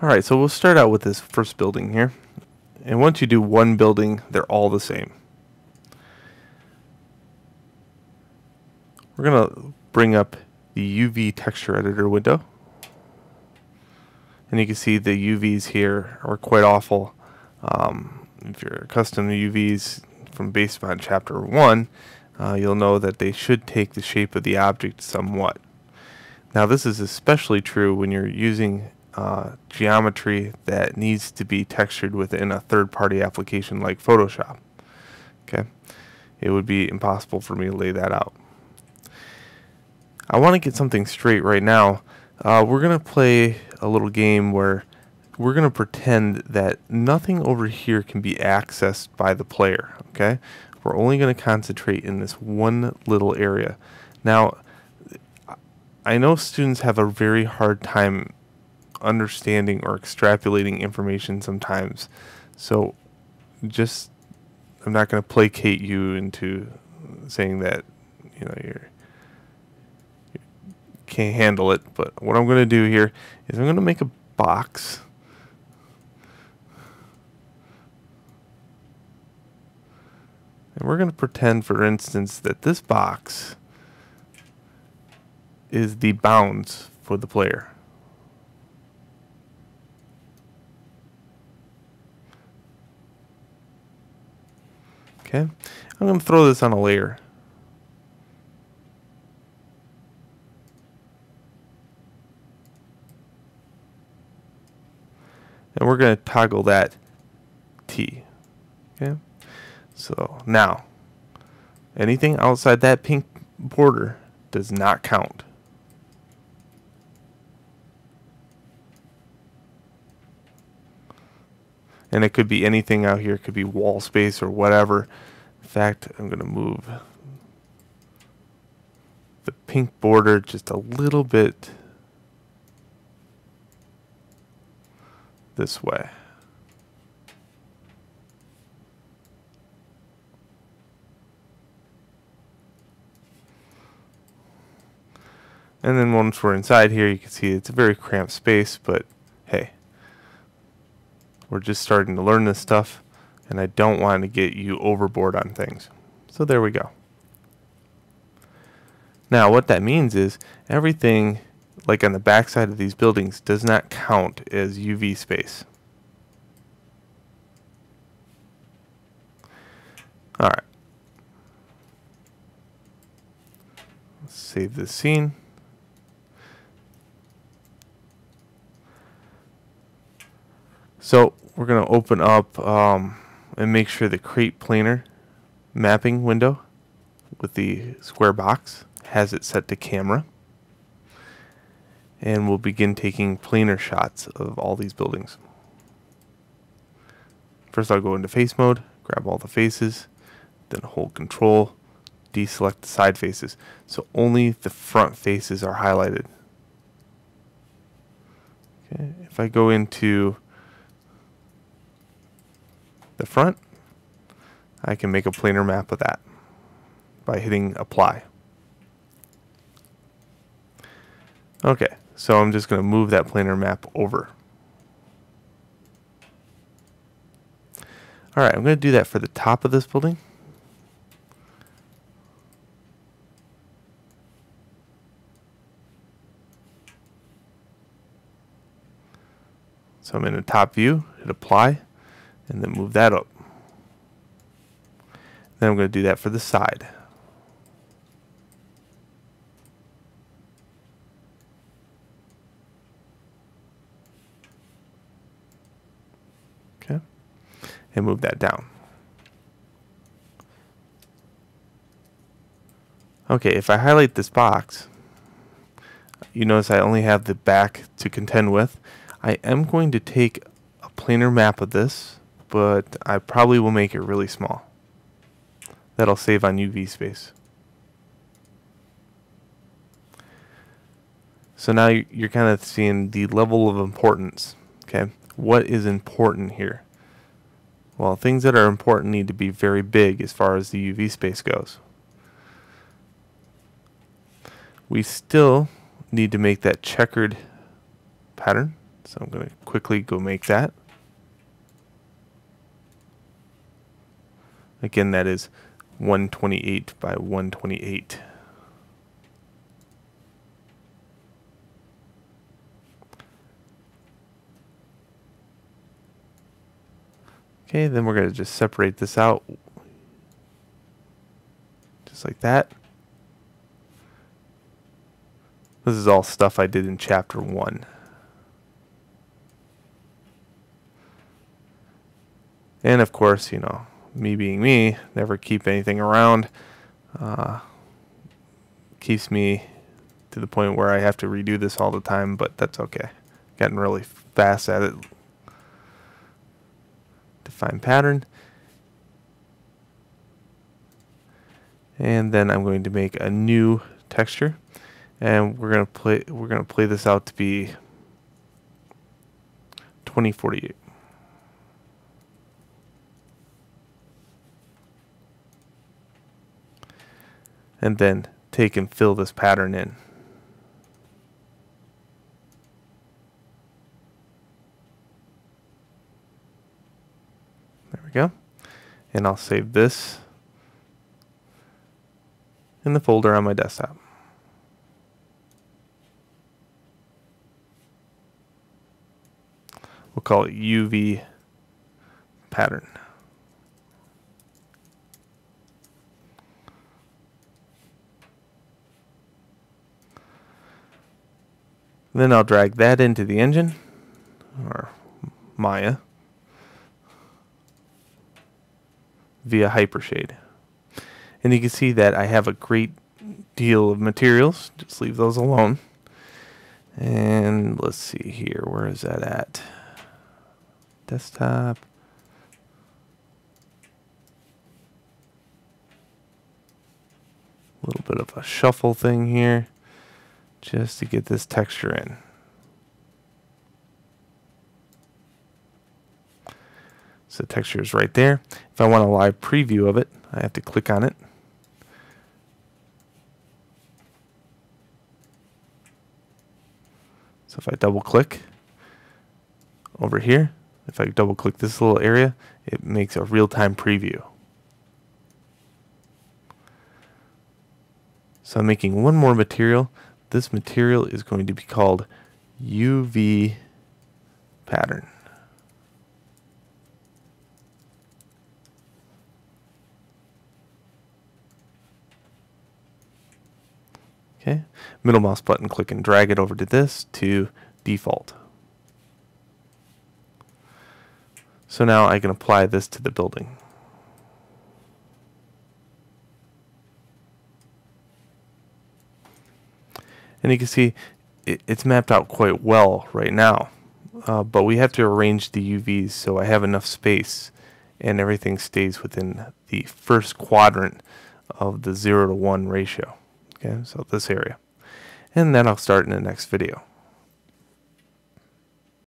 Alright, so we'll start out with this first building here. And once you do one building, they're all the same. We're going to bring up the UV texture editor window. And you can see the UVs here are quite awful. If you're accustomed to UVs from Basebond Chapter 1, you'll know that they should take the shape of the object somewhat. Now this is especially true when you're using geometry that needs to be textured within a third-party application like Photoshop. Okay, it would be impossible for me to lay that out. I want to get something straight right now. We're going to play a little game where we're going to pretend that nothing over here can be accessed by the player. Okay, we're only going to concentrate in this one little area. Now, I know students have a very hard time understanding or extrapolating information sometimes, so I'm not going to placate you into saying that you can't handle it. But what I'm going to do here is I'm going to make a box. And we're going to pretend, for instance, that this box is the bounds for the player. Okay, I'm going to throw this on a layer. And we're going to toggle that T. Okay, so now anything outside that pink border does not count. And it could be anything out here. It could be wall space or whatever. In fact, I'm going to move the pink border just a little bit this way. And then once we're inside here, you can see it's a very cramped space, but hey, we're just starting to learn this stuff, and I don't want to get you overboard on things. So there we go. Now what that means is everything like on the back side of these buildings does not count as UV space. Alright. Let's save this scene. So we're going to open up and make sure the Create Planar mapping window with the square box has it set to camera. And we'll begin taking planar shots of all these buildings. First I'll go into face mode, grab all the faces, then hold Control, deselect the side faces. So only the front faces are highlighted. Okay, if I go into the front, I can make a planar map of that by hitting Apply. Okay, so I'm just going to move that planar map over. Alright, I'm going to do that for the top of this building. So I'm in the top view, hit Apply, and then move that up. Then I'm going to do that for the side. Okay, and move that down. Okay, if I highlight this box, you notice I only have the back to contend with. I am going to take a planar map of this, but I probably will make it really small. That'll save on UV space. So now you're kind of seeing the level of importance. Okay, what is important here? Well, things that are important need to be very big as far as the UV space goes. We still need to make that checkered pattern. So I'm going to quickly go make that. Again, that is 128 by 128. Okay, then we're going to just separate this out just like that. This is all stuff I did in chapter 1. And of course, you know, me being me, never keep anything around. Keeps me to the point where I have to redo this all the time, but that's okay. Gotten really fast at it. Define pattern. And then I'm going to make a new texture, and we're going to play this out to be 2048. And then take and fill this pattern in. There we go. And I'll save this in the folder on my desktop. We'll call it UV pattern. Then I'll drag that into the engine, or Maya, via Hypershade. And you can see that I have a great deal of materials. Just leave those alone. And let's see here, where is that at? Desktop. A little bit of a shuffle thing here, just to get this texture in. So the texture is right there. If I want a live preview of it, I have to click on it. So if I double click over here, if I double click this little area, it makes a real-time preview. So I'm making one more material. This material is going to be called UV pattern. Okay, middle mouse button, click and drag it over to this to default. So now I can apply this to the building. And you can see it's mapped out quite well right now, but we have to arrange the UVs so I have enough space and everything stays within the first quadrant of the 0 to 1 ratio. Okay, so this area. And then I'll start in the next video.